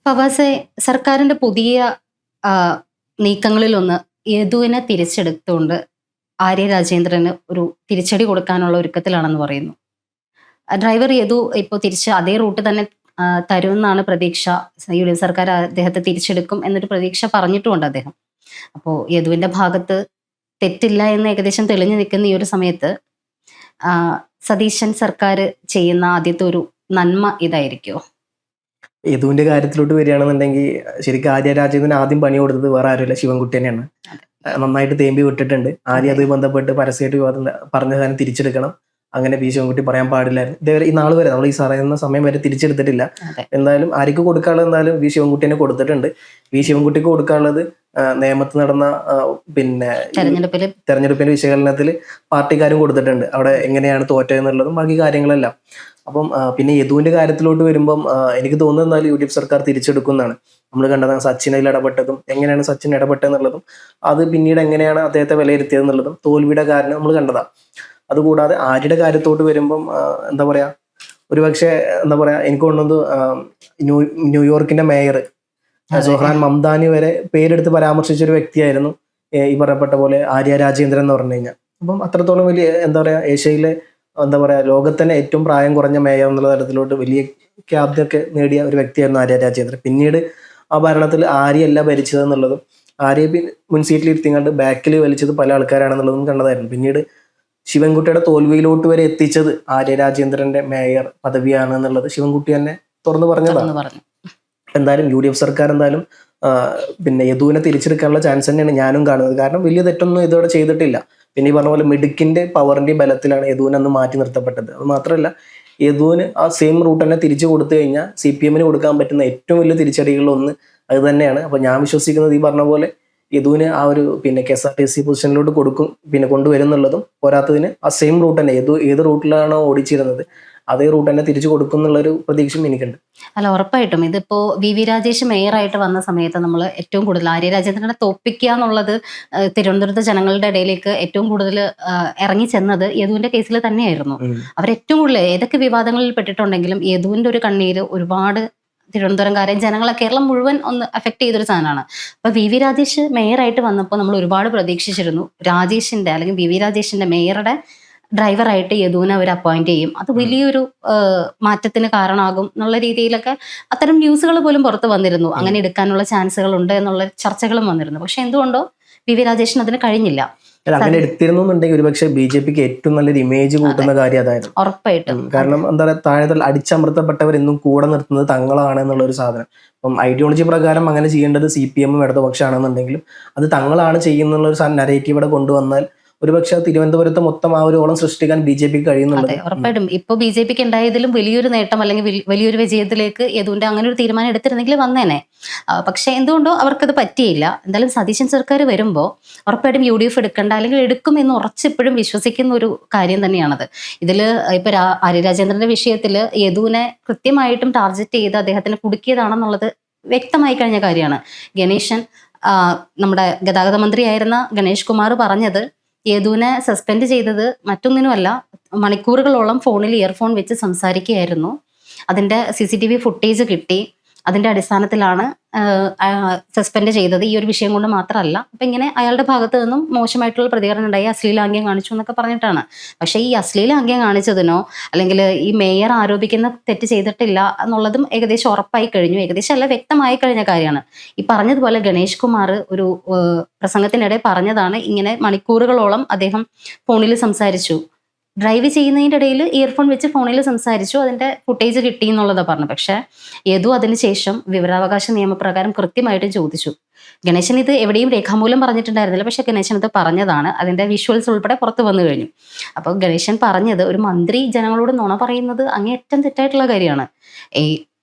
ഫവാസെ, സർക്കാരിന്റെ പുതിയ ആ, നീക്കങ്ങളിലൊന്ന് യദുവിനെ തിരിച്ചെടുത്തുകൊണ്ട് ആര്യ രാജേന്ദ്രന് ഒരു തിരിച്ചടി കൊടുക്കാനുള്ള ഒരുക്കത്തിലാണെന്ന് പറയുന്നു. ഡ്രൈവർ യദു ഇപ്പോൾ തിരിച്ച് അതേ റൂട്ട് തന്നെ തരുമെന്നാണ് പ്രതീക്ഷ. യു.ഡി.എഫ് സർക്കാർ അദ്ദേഹത്തെ തിരിച്ചെടുക്കും എന്നൊരു പ്രതീക്ഷ പറഞ്ഞിട്ടുമുണ്ട് അദ്ദേഹം. അപ്പോൾ യദുവിന്റെ ഭാഗത്ത് തെറ്റില്ല എന്ന് ഏകദേശം തെളിഞ്ഞു നിൽക്കുന്ന ഈ ഒരു സമയത്ത് ആ, സതീശൻ സർക്കാർ ചെയ്യുന്ന ആദ്യത്തെ ഒരു നന്മ ഇതായിരിക്കുമോ? യദുവിന്റെ കാര്യത്തിലോട്ട് വരികയാണെന്നുണ്ടെങ്കിൽ ശരിക്കും ആര്യ രാജേന്ദ്രൻ ആദ്യം പണി കൊടുത്തത് വേറെ ആരുമില്ല, ശിവൻകുട്ടി തന്നെയാണ്. നന്നായിട്ട് തേമ്പി വിട്ടിട്ടുണ്ട്. ആര്യ അതുമായി ബന്ധപ്പെട്ട് പരസ്യമായിട്ട് വിവാദം പറഞ്ഞ കാര്യം തിരിച്ചെടുക്കണം, അങ്ങനെ പി ശിവൻകുട്ടി പറയാൻ പാടില്ലായിരുന്നു. ഇതേവരെ ഈ നാൾ വരെ നമ്മൾ ഈ പറയുന്ന സമയം വരെ തിരിച്ചെടുത്തിട്ടില്ല. എന്തായാലും ആര്യക്ക് കൊടുക്കാനുള്ളത് എന്തായാലും വി ശിവൻകുട്ടിനെ കൊടുത്തിട്ടുണ്ട്. വി ശിവൻകുട്ടിക്ക് കൊടുക്കാനുള്ളത് നേമത്ത് നടന്ന പിന്നെ തെരഞ്ഞെടുപ്പിന്റെ വിശകലനത്തിൽ പാർട്ടിക്കാരും കൊടുത്തിട്ടുണ്ട്, അവിടെ എങ്ങനെയാണ് തോറ്റതെന്നുള്ളതും ബാക്കി കാര്യങ്ങളെല്ലാം. അപ്പം പിന്നെ യദുവിന്റെ കാര്യത്തിലോട്ട് വരുമ്പം എനിക്ക് തോന്നുന്നത് എന്തായാലും യു.ഡി.എഫ് സർക്കാർ തിരിച്ചെടുക്കുന്നതാണ്. നമ്മൾ കണ്ടതാണ് സച്ചിനിൽ ഇടപെട്ടതും എങ്ങനെയാണ് സച്ചിൻ ഇടപെട്ടതെന്നുള്ളതും അത് പിന്നീട് എങ്ങനെയാണ് അദ്ദേഹത്തെ വിലയിരുത്തിയതെന്നുള്ളതും തോൽവിയുടെ കാരണം നമ്മൾ കണ്ടതാണ്. അതുകൂടാതെ ആര്യയുടെ കാര്യത്തോട്ട് വരുമ്പം എന്താ പറയാ, ഒരുപക്ഷെ എന്താ പറയാ, എനിക്ക് തോന്നുന്നത് ന്യൂയോർക്കിന്റെ മേയർ സൊഹ്റാൻ മംദാനി വരെ പേരെടുത്ത് പരാമർശിച്ച ഒരു വ്യക്തിയായിരുന്നു ഈ പറയപ്പെട്ട പോലെ ആര്യ രാജേന്ദ്രൻ എന്ന് പറഞ്ഞു കഴിഞ്ഞാൽ. അപ്പം അത്രത്തോളം വലിയ എന്താ പറയാ, ഏഷ്യയിലെ എന്താ പറയാ, ലോകത്തന്നെ ഏറ്റവും പ്രായം കുറഞ്ഞ മേയർ എന്നുള്ള തരത്തിലോട്ട് വലിയ ക്യാബിനൊക്കെ നേടിയ ഒരു വ്യക്തിയായിരുന്നു ആര്യ രാജേന്ദ്രൻ. പിന്നീട് ആ ഭരണത്തിൽ ആര്യയല്ല ഭരിച്ചതെന്നുള്ളതും ആര്യ മുൻ സീറ്റിൽ ഇരുത്തിങ്ങാണ്ട് ബാക്കിൽ വലിച്ചത് പല ആൾക്കാരാണെന്നുള്ളതും കണ്ടതായിരുന്നു. പിന്നീട് ശിവൻകുട്ടിയുടെ തോൽവിയിലോട്ട് വരെ എത്തിച്ചത് ആര്യ രാജേന്ദ്രന്റെ മേയർ പദവിയാണ് എന്നുള്ളത് ശിവൻകുട്ടി തന്നെ തുറന്നു പറഞ്ഞതാണ്. എന്തായാലും യു.ഡി.എഫ് സർക്കാർ എന്തായാലും പിന്നെ യദുവിനെ തിരിച്ചെടുക്കാനുള്ള ചാൻസ് തന്നെയാണ് ഞാനും കാണുന്നത്. കാരണം വലിയ തെറ്റൊന്നും ഇതോടെ ചെയ്തിട്ടില്ല. പിന്നെ ഈ പറഞ്ഞ പോലെ മിടുക്കിന്റെ പവറിന്റെ ബലത്തിലാണ് യദുവിനെ അന്ന് മാറ്റി നിർത്തപ്പെട്ടത്. അത് മാത്രമല്ല, യദുവിന് ആ സെയിം റൂട്ട് തന്നെ തിരിച്ചു കൊടുത്തു കഴിഞ്ഞാൽ CPM കൊടുക്കാൻ പറ്റുന്ന ഏറ്റവും വലിയ തിരിച്ചടികളിലൊന്ന് അത് തന്നെയാണ്. അപ്പൊ ഞാൻ വിശ്വസിക്കുന്നത് ഈ പറഞ്ഞ പോലെ യദുവിന് ആ ഒരു പിന്നെ KSRTC പൊസിഷനിലോട്ട് കൊടുക്കും, പിന്നെ കൊണ്ടുവരുന്നുള്ളതും പോരാത്തതിന് ആ സെയിം റൂട്ട് തന്നെ ഏത് റൂട്ടിലാണോ ഓടിച്ചിരുന്നത് അതേ റൂട്ട് തന്നെ തിരിച്ചു കൊടുക്കും എന്നുള്ളൊരു പ്രതീക്ഷയും എനിക്കുണ്ട്. അല്ല, ഉറപ്പായിട്ടും ഇതിപ്പോ വി രാജേഷ് മേയറായിട്ട് വന്ന സമയത്ത് നമ്മൾ ഏറ്റവും കൂടുതൽ ആര്യ രാജേന്ദ്രനെ തോപ്പിക്കുക എന്നുള്ളത് തിരുവനന്തപുരത്തെ ജനങ്ങളുടെ ഇടയിലേക്ക് ഏറ്റവും കൂടുതൽ ഇറങ്ങി ചെന്നത് യദുവിന്റെ കേസിൽ തന്നെയായിരുന്നു. അവരേറ്റവും കൂടുതൽ ഏതൊക്കെ വിവാദങ്ങളിൽ പെട്ടിട്ടുണ്ടെങ്കിലും യദുവിന്റെ ഒരു കണ്ണീര് ഒരുപാട് തിരുവനന്തപുരംകാരൻ ജനങ്ങളെ കേരളം മുഴുവൻ ഒന്ന് അഫക്ട് ചെയ്തൊരു സാധനമാണ്. അപ്പൊ വി രാജേഷ് മേയറായിട്ട് വന്നപ്പോൾ നമ്മൾ ഒരുപാട് പ്രതീക്ഷിച്ചിരുന്നു രാജേഷിന്റെ അല്ലെങ്കിൽ വി രാജേഷിന്റെ മേയറുടെ ഡ്രൈവറായിട്ട് യദുവിനെ അവർ അപ്പോയിന്റ് ചെയ്യും, അത് വലിയൊരു മാറ്റത്തിന് കാരണമാകും എന്നുള്ള രീതിയിലൊക്കെ അത്തരം ന്യൂസുകൾ പോലും പുറത്ത് വന്നിരുന്നു. അങ്ങനെ എടുക്കാനുള്ള ചാൻസുകൾ ഉണ്ട് എന്നുള്ള ചർച്ചകളും വന്നിരുന്നു. പക്ഷെ എന്തുകൊണ്ടോ വി രാജേഷിന് അതിന് കഴിഞ്ഞില്ല. അങ്ങനെ എടുത്തിരുന്നുണ്ടെങ്കിൽ ഒരുപക്ഷെ BJPക്ക് ഏറ്റവും നല്ലൊരു ഇമേജ് കൂട്ടുന്ന കാര്യം അതായിരുന്നു. ഉറപ്പായിട്ടും. കാരണം എന്താ പറയുക, താഴെ അടിച്ചമർത്തപ്പെട്ടവരെന്നും കൂടെ നിർത്തുന്നത് തങ്ങളാണ് എന്നുള്ള ഒരു സാധനം. അപ്പം ഐഡിയോളജി പ്രകാരം അങ്ങനെ ചെയ്യേണ്ടത് CPM ഇടതുപക്ഷമാണെന്നുണ്ടെങ്കിലും അത് തങ്ങളാണ് ചെയ്യുന്നുള്ള ഒരു നരേറ്റീവ് ഇവിടെ കൊണ്ടുവന്നാൽ ഒരുപക്ഷെ തിരുവനന്തപുരത്ത് മൊത്തം ആ ഒരു ഓളം സൃഷ്ടിക്കാൻ BJPക്ക് കഴിയുന്നുണ്ട്. ഉറപ്പായിട്ടും ഇപ്പൊ BJPക്ക് ഉണ്ടായതിലും വലിയൊരു നേട്ടം അല്ലെങ്കിൽ വലിയൊരു വിജയത്തിലേക്ക് യദുവിന്റെ അങ്ങനെ ഒരു തീരുമാനം എടുത്തിരുന്നെങ്കിൽ വന്നേനെ. പക്ഷെ എന്തുകൊണ്ടോ അവർക്കത് പറ്റിയില്ല. എന്തായാലും സതീശൻ സർക്കാർ വരുമ്പോൾ ഉറപ്പായിട്ടും UDF എടുക്കേണ്ട അല്ലെങ്കിൽ എടുക്കും എന്ന് ഉറച്ചിപ്പോഴും വിശ്വസിക്കുന്ന ഒരു കാര്യം തന്നെയാണത്. ഇതില് ഇപ്പൊ ആര്യ രാജേന്ദ്രന്റെ വിഷയത്തിൽ യദുവിനെ കൃത്യമായിട്ടും ടാർഗറ്റ് ചെയ്ത് അദ്ദേഹത്തിന് കുടുക്കിയതാണെന്നുള്ളത് വ്യക്തമായി കഴിഞ്ഞ കാര്യമാണ്. ഗണേശൻ നമ്മുടെ ഗതാഗത മന്ത്രിയായിരുന്ന ഗണേഷ് കുമാർ പറഞ്ഞത് യദുവിനെ സസ്പെൻഡ് ചെയ്തത് മറ്റൊന്നിനുമല്ല, മണിക്കൂറുകളോളം ഫോണിൽ ഇയർഫോൺ വെച്ച് സംസാരിക്കുകയായിരുന്നു. അതിന്റെ CCTV ഫുട്ടേജ് കിട്ടി, അതിന്റെ അടിസ്ഥാനത്തിലാണ് സസ്പെൻഡ് ചെയ്തത്. ഈ ഒരു വിഷയം കൊണ്ട് മാത്രമല്ല, അപ്പൊ ഇങ്ങനെ അയാളുടെ ഭാഗത്ത് നിന്നും മോശമായിട്ടുള്ള പ്രതികരണം ഉണ്ടായി, അശ്ലീലാംഗ്യം കാണിച്ചു എന്നൊക്കെ പറഞ്ഞിട്ടാണ്. പക്ഷെ ഈ അശ്ലീലാംഗ്യം കാണിച്ചതിനോ അല്ലെങ്കിൽ ഈ മേയർ ആരോപിക്കുന്ന തെറ്റ് ചെയ്തിട്ടില്ല എന്നുള്ളതും ഏകദേശം ഉറപ്പായി കഴിഞ്ഞു. ഏകദേശം അല്ല, വ്യക്തമായി കഴിഞ്ഞ കാര്യമാണ്. ഈ പറഞ്ഞതുപോലെ ഗണേഷ് കുമാർ ഒരു പ്രസംഗത്തിനിടെ പറഞ്ഞതാണ്, ഇങ്ങനെ മണിക്കൂറുകളോളം അദ്ദേഹം ഫോണിൽ സംസാരിച്ചു, ഡ്രൈവ് ചെയ്യുന്നതിൻ്റെ ഇടയിൽ ഇയർഫോൺ വെച്ച് ഫോണിൽ സംസാരിച്ചു, അതിന്റെ ഫുട്ടേജ് കിട്ടി എന്നുള്ളതാണ് പറഞ്ഞു. പക്ഷെ യദു അതിനുശേഷം വിവരാവകാശ നിയമപ്രകാരം കൃത്യമായിട്ട് ചോദിച്ചു. ഗണേശൻ ഇത് എവിടെയും രേഖാമൂലം പറഞ്ഞിട്ടുണ്ടായിരുന്നില്ല, പക്ഷെ ഗണേശൻ ഇത് പറഞ്ഞതാണ്, അതിന്റെ വിഷ്വൽസ് ഉൾപ്പെടെ പുറത്ത് വന്നു കഴിഞ്ഞു. അപ്പോൾ ഗണേശൻ പറഞ്ഞത്, ഒരു മന്ത്രി ജനങ്ങളോട് നുണ പറയുന്നത് അങ്ങേയറ്റം തെറ്റായിട്ടുള്ള കാര്യമാണ്. ഈ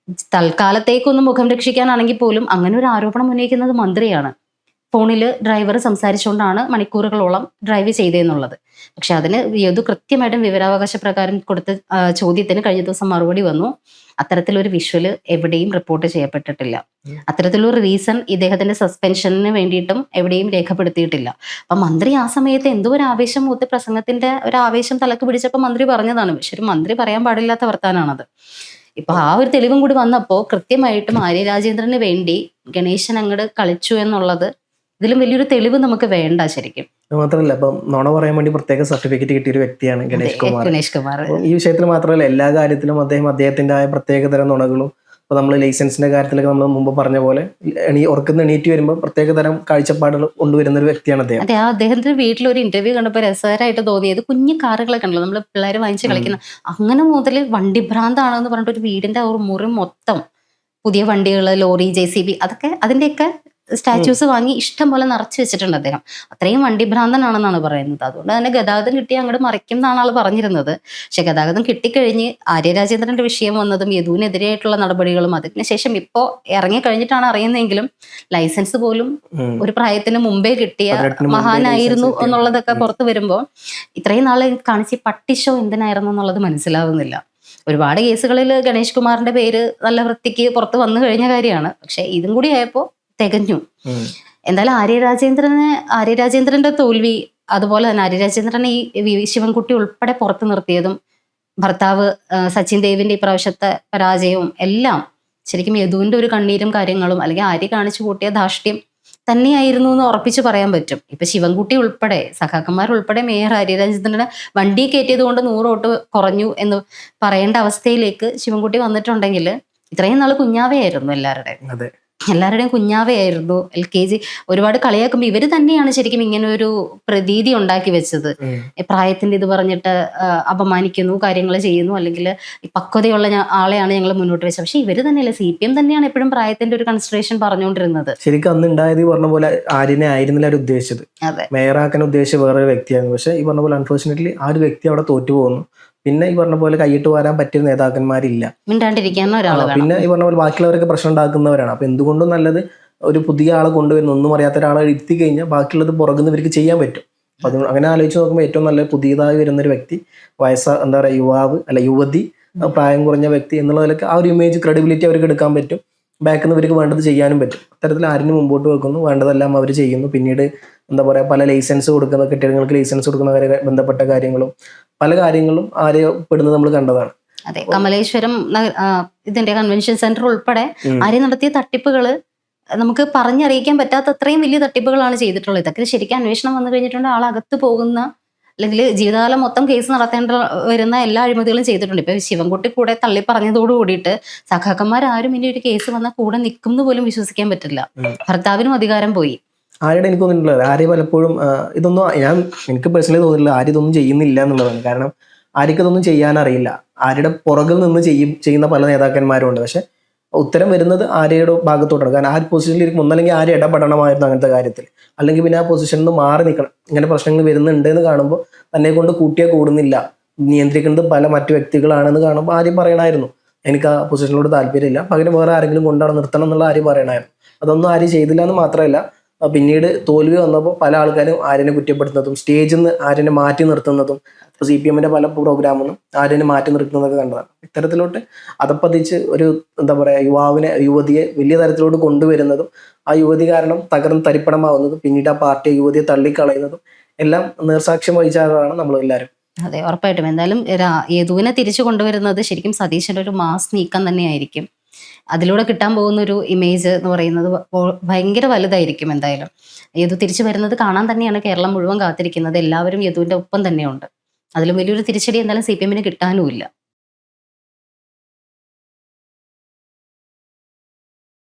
തൽക്കാലത്തേക്കൊന്ന് മുഖം രക്ഷിക്കാനാണെങ്കിൽ പോലും അങ്ങനെ ഒരു ആരോപണം ഉന്നയിക്കുന്നത് മന്ത്രിയാണ്. ഫോണിൽ ഡ്രൈവർ സംസാരിച്ചുകൊണ്ടാണ് മണിക്കൂറുകളോളം ഡ്രൈവ് ചെയ്തതെന്നുള്ളത്. പക്ഷെ അതിന് യദു കൃത്യമായിട്ടും വിവരാവകാശ പ്രകാരം കൊടുത്ത ചോദ്യത്തിന് കഴിഞ്ഞ ദിവസം മറുപടി വന്നു, അത്തരത്തിലൊരു വിഷ്വല് എവിടെയും റിപ്പോർട്ട് ചെയ്യപ്പെട്ടിട്ടില്ല, അത്തരത്തിലൊരു റീസൺ ഇദ്ദേഹത്തിന്റെ സസ്പെൻഷന് വേണ്ടിയിട്ടും എവിടെയും രേഖപ്പെടുത്തിയിട്ടില്ല. അപ്പൊ മന്ത്രി ആ സമയത്ത് എന്തോ ഒരു ആവേശം മൂത്ത് പ്രസംഗത്തിന്റെ ഒരു ആവേശം തലക്ക് പിടിച്ചപ്പോൾ മന്ത്രി പറഞ്ഞതാണ്. പക്ഷെ ഒരു മന്ത്രി പറയാൻ പാടില്ലാത്ത വർത്താനാണത്. ഇപ്പൊ ആ ഒരു തെളിവും കൂടി വന്നപ്പോൾ കൃത്യമായിട്ടും ആര്യ രാജേന്ദ്രന് വേണ്ടി ഗണേശൻ അങ്ങോട്ട് കളിച്ചു എന്നുള്ളത് ഇതിലും വലിയൊരു തെളിവ് നമുക്ക് വേണ്ട ശരിക്കും. അത് മാത്രമല്ല, ഇപ്പം നുണ പറയാൻ വേണ്ടി പ്രത്യേക സർട്ടിഫിക്കറ്റ് കിട്ടിയ ഒരു വ്യക്തിയാണ് ഗണേഷ് കുമാർ. ഗണേഷ് കുമാർ അപ്പം ഈ വിഷയത്തിൽ മാത്രമല്ല എല്ലാ കാര്യത്തിലും അദ്ദേഹത്തിൻ്റെതായ പ്രത്യേക തരം നുണകളും, ഇപ്പോൾ നമ്മൾ ലൈസൻസിന്റെ കാര്യത്തിലൊക്കെ നമ്മൾ മുമ്പ് പറഞ്ഞ പോലെ ഉറക്കുന്ന എണീറ്റ് വരുമ്പോൾ പ്രത്യേക തരം കാഴ്ചപ്പാടുകൾ കൊണ്ടുവരുന്ന ഒരു വ്യക്തിയാണ് അദ്ദേഹം. അതെ, ആ അദ്ദേഹത്തിന്റെ വീട്ടിൽ ഒരു ഇന്റർവ്യൂ കണ്ടപ്പോൾ രസകരമായിട്ട് തോന്നിയത് കുഞ്ഞു കാറുകളൊക്കെ ഉണ്ടല്ലോ നമ്മൾ പിള്ളേർ വാങ്ങിച്ച് കളിക്കുന്ന, അങ്ങനെ മുതൽ വണ്ടി ഭ്രാന്താണെന്ന് പറഞ്ഞിട്ട് ഒരു വീടിന്റെ ഒരു മുറി മൊത്തം പുതിയ വണ്ടികൾ, ലോറി, JCB, അതൊക്കെ അതിന്റെയൊക്കെ സ്റ്റാച്യൂസ് വാങ്ങി ഇഷ്ടം പോലെ നിറച്ചു വെച്ചിട്ടുണ്ട് അദ്ദേഹം. അത്രയും വണ്ടി ഭ്രാന്തനാണെന്നാണ് പറയുന്നത്. അതുകൊണ്ട് തന്നെ ഗതാഗതം കിട്ടി അങ്ങോട്ട് മറിക്കും എന്നാണ് ആൾ പറഞ്ഞിരുന്നത്. പക്ഷെ ഗതാഗതം കിട്ടിക്കഴിഞ്ഞ് ആര്യ രാജേന്ദ്രന്റെ വിഷയം വന്നതും യദുവിനെതിരെയായിട്ടുള്ള നടപടികളും അതിനുശേഷം ഇപ്പോൾ ഇറങ്ങിക്കഴിഞ്ഞിട്ടാണ് അറിയുന്നതെങ്കിലും ലൈസൻസ് പോലും ഒരു പ്രായത്തിന് മുമ്പേ കിട്ടിയ മഹാനായിരുന്നു എന്നുള്ളതൊക്കെ പുറത്തു വരുമ്പോൾ ഇത്രയും നാളെ കാണിച്ച് പട്ടിഷോ എന്തിനായിരുന്നു എന്നുള്ളത് മനസ്സിലാവുന്നില്ല. ഒരുപാട് കേസുകളിൽ ഗണേഷ് കുമാറിന്റെ പേര് നല്ല വൃത്തിക്ക് പുറത്ത് വന്നു കഴിഞ്ഞ കാര്യമാണ്. പക്ഷെ ഇതും കൂടി ആയപ്പോൾ തികഞ്ഞു. എന്തായാലും ആര്യ രാജേന്ദ്രന്റെ തോൽവി, അതുപോലെ തന്നെ ആര്യ രാജേന്ദ്രനെ ഈ ശിവൻകുട്ടി ഉൾപ്പെടെ പുറത്തു നിർത്തിയതും ഭർത്താവ് സച്ചിൻ ദേവിന്റെ ഇപ്രാവശ്യത്തെ പരാജയവും എല്ലാം ശരിക്കും യദുവിന്റെ ഒരു കണ്ണീരും കാര്യങ്ങളും അല്ലെങ്കിൽ ആര്യ കാണിച്ചു കൂട്ടിയ ധാർഷ്ട്യം തന്നെയായിരുന്നു എന്ന് ഉറപ്പിച്ച് പറയാൻ പറ്റും. ഇപ്പൊ ശിവൻകുട്ടി ഉൾപ്പെടെ സഖാക്കന്മാർ ഉൾപ്പെടെ മേയർ ആര്യ രാജേന്ദ്രനെ വണ്ടി കയറ്റിയത് കൊണ്ട് 100 വോട്ട് കുറഞ്ഞു എന്ന് പറയേണ്ട അവസ്ഥയിലേക്ക് ശിവൻകുട്ടി വന്നിട്ടുണ്ടെങ്കിൽ ഇത്രയും നാൾ കുഞ്ഞാവയായിരുന്നു എല്ലാവരുടെയും കുഞ്ഞാവയായിരുന്നു. LKG ഒരുപാട് കളിയാക്കുമ്പോൾ ഇവര് തന്നെയാണ് ശരിക്കും ഇങ്ങനെ ഒരു പ്രതീതി ഉണ്ടാക്കി വെച്ചത്. പ്രായത്തിന്റെ ഇത് പറഞ്ഞിട്ട് അപമാനിക്കുന്നു, കാര്യങ്ങൾ ചെയ്യുന്നു, അല്ലെങ്കിൽ പക്വതയുള്ള ആളെയാണ് ഞങ്ങൾ മുന്നോട്ട് വെച്ചത്. പക്ഷെ ഇവര് തന്നെയല്ല, CPM തന്നെയാണ് എപ്പോഴും പ്രായത്തിന്റെ ഒരു കൺസിഡറേഷൻ പറഞ്ഞുകൊണ്ടിരുന്നത്. ശരിക്കും അന്ന് ഉണ്ടായത് പറഞ്ഞ പോലെ ആര്യനെ ആയിരുന്നില്ല അവർ ഉദ്ദേശിച്ചത്, മേയറാക്കാൻ ഉദ്ദേശിച്ച വേറൊരു വ്യക്തിയായിരുന്നു. പക്ഷെ ഈ പറഞ്ഞ പോലെ അൺഫോർച്ചുനേറ്റ്ലി ആ ഒരു വ്യക്തി അവിടെ തോറ്റു പോകുന്നു. പിന്നെ ഈ പറഞ്ഞ പോലെ കൈയിട്ട് വരാൻ പറ്റിയ നേതാക്കന്മാരില്ല, പിന്നെ ഈ പറഞ്ഞ പോലെ ബാക്കിയുള്ളവരൊക്കെ പ്രശ്നം ഉണ്ടാക്കുന്നവരാണ്. അപ്പൊ എന്തുകൊണ്ടും നല്ലത് ഒരു പുതിയ ആളെ കൊണ്ടുവരുന്ന, ഒന്നും അറിയാത്ത ഒരാളെ ഇരുത്തി കഴിഞ്ഞാൽ ബാക്കിയുള്ളത് പുറകുന്ന ഇവർക്ക് ചെയ്യാൻ പറ്റും. അപ്പൊ അത് അങ്ങനെ ആലോചിച്ച് നോക്കുമ്പോൾ ഏറ്റവും നല്ല പുതിയതായി വരുന്ന ഒരു വ്യക്തി, എന്താ പറയുക, യുവാവ് അല്ല യുവതി, പ്രായം കുറഞ്ഞ വ്യക്തി എന്നുള്ളതിലൊക്കെ ആ ഒരു ഇമേജ്, ക്രെഡിബിലിറ്റി അവർക്ക് എടുക്കാൻ പറ്റും. ബാക്കിൽ നിന്ന് ഇവർക്ക് വേണ്ടത് ചെയ്യാനും പറ്റും. അത്തരത്തിൽ ആരിന് മുമ്പോട്ട് വെക്കുന്നു, വേണ്ടതെല്ലാം അവർ ചെയ്യുന്നു. പിന്നീട് എന്താ പറയുക, പല ലൈസൻസ് കൊടുക്കുന്ന, കെട്ടിടങ്ങൾക്ക് ലൈസൻസ് കൊടുക്കുന്ന ബന്ധപ്പെട്ട കാര്യങ്ങളും പല കാര്യങ്ങളും ആര്യപ്പെടുന്നത് നമ്മൾ കണ്ടതാണ്. അതെ, കമലേശ്വരം ഇതിന്റെ കൺവെൻഷൻ സെന്റർ ഉൾപ്പെടെ ആര്യ നടത്തിയ തട്ടിപ്പുകള് നമുക്ക് പറഞ്ഞറിയിക്കാൻ പറ്റാത്ത അത്രയും വലിയ തട്ടിപ്പുകളാണ് ചെയ്തിട്ടുള്ളത്. ഇതൊക്കെ ശരിക്കും അന്വേഷണം വന്നു കഴിഞ്ഞിട്ടുണ്ട് ആളകത്ത് പോകുന്ന, അല്ലെങ്കിൽ ജീവിതകാലം മൊത്തം കേസ് നടത്തേണ്ട വരുന്ന എല്ലാ അഴിമതികളും ചെയ്തിട്ടുണ്ട്. ഇപ്പൊ ശിവൻകുട്ടി കൂടെ തള്ളി പറഞ്ഞതോട് കൂടിയിട്ട് സഖാക്കന്മാരും ഇനി ഒരു കേസ് വന്നാൽ കൂടെ നിൽക്കും എന്ന് പോലും വിശ്വസിക്കാൻ പറ്റില്ല. ഭർത്താവിനും അധികാരം പോയി. ആര്യയുടെ എനിക്ക് തോന്നിയിട്ടുള്ളത്, ആര്യ പലപ്പോഴും ഇതൊന്നും എനിക്ക് പേഴ്സണലി തോന്നിയില്ല ആര്യ ഇതൊന്നും ചെയ്യുന്നില്ല എന്നുള്ളതാണ്. കാരണം ആര്യക്ക് ഇതൊന്നും ചെയ്യാനറിയില്ല. ആര്യയുടെ പുറകിൽ നിന്ന് ചെയ്യുന്ന പല നേതാക്കന്മാരും ഉണ്ട്. പക്ഷെ ഉത്തരം വരുന്നത് ആര്യയുടെ ഭാഗത്തോട്ടാണ്. കാരണം ആ ഒരു പൊസിഷനിൽ ഇരിക്കും, ഒന്നല്ലെങ്കിൽ ആര്യ ഇടപെടണമായിരുന്നു അങ്ങനത്തെ കാര്യത്തിൽ, അല്ലെങ്കിൽ പിന്നെ ആ പൊസിഷനിൽ നിന്ന് മാറി നിൽക്കണം. ഇങ്ങനെ പ്രശ്നങ്ങൾ വരുന്നുണ്ട് എന്ന് കാണുമ്പോൾ തന്നെ കൊണ്ട് കൂട്ടിയാൽ കൂടുന്നില്ല, നിയന്ത്രിക്കുന്നത് പല മറ്റു വ്യക്തികളാണെന്ന് കാണുമ്പോൾ ആര്യ പറയണമായിരുന്നു എനിക്ക് ആ പൊസിഷനിലോട് താല്പര്യമില്ല, പകരം വേറെ ആരെങ്കിലും കൊണ്ടാണ് നിർത്തണം എന്നുള്ള ആര്യ പറയണമായിരുന്നു. അതൊന്നും ആര്യ ചെയ്തില്ല എന്ന് മാത്രമല്ല, പിന്നീട് തോൽവി വന്നപ്പോൾ പല ആൾക്കാരും ആര്യനെ കുറ്റപ്പെടുത്തുന്നതും സ്റ്റേജിൽ നിന്ന് ആര്യനെ മാറ്റി നിർത്തുന്നതും, CPMന്റെ പല പ്രോഗ്രാമൊന്നും ആര്യനെ മാറ്റി നിർത്തുന്നതൊക്കെ കണ്ടതാണ്. ഇത്തരത്തിലോട്ട് അതപ്പതിച്ച് ഒരു എന്താ പറയുക യുവതിയെ വലിയ തരത്തിലോട്ട് കൊണ്ടുവരുന്നതും, ആ യുവതി കാരണം തകർന്ന് തരിപ്പണമാവുന്നതും, പിന്നീട് ആ പാർട്ടിയെ യുവതിയെ തള്ളിക്കളയുന്നതും എല്ലാം നേർസാക്ഷ്യം വഹിച്ചാണ് നമ്മളെല്ലാവരും. അതെ, ഉറപ്പായിട്ടും. എന്തായാലും യദുവിനെ തിരിച്ചു കൊണ്ടുവരുന്നത് ശരിക്കും സതീശന്റെ ഒരു മാസ് നീക്കം തന്നെയായിരിക്കും. അതിലൂടെ കിട്ടാൻ പോകുന്ന ഒരു ഇമേജ് എന്ന് പറയുന്നത് ഭയങ്കര വലുതായിരിക്കും. എന്തായാലും യദു തിരിച്ചു വരുന്നത് കാണാൻ തന്നെയാണ് കേരളം മുഴുവൻ കാത്തിരിക്കുന്നത്. എല്ലാവരും യദുവിന്റെ ഒപ്പം തന്നെയുണ്ട്. അതിലും വലിയൊരു തിരിച്ചടി എന്തായാലും CPMന് കിട്ടാനുമില്ല.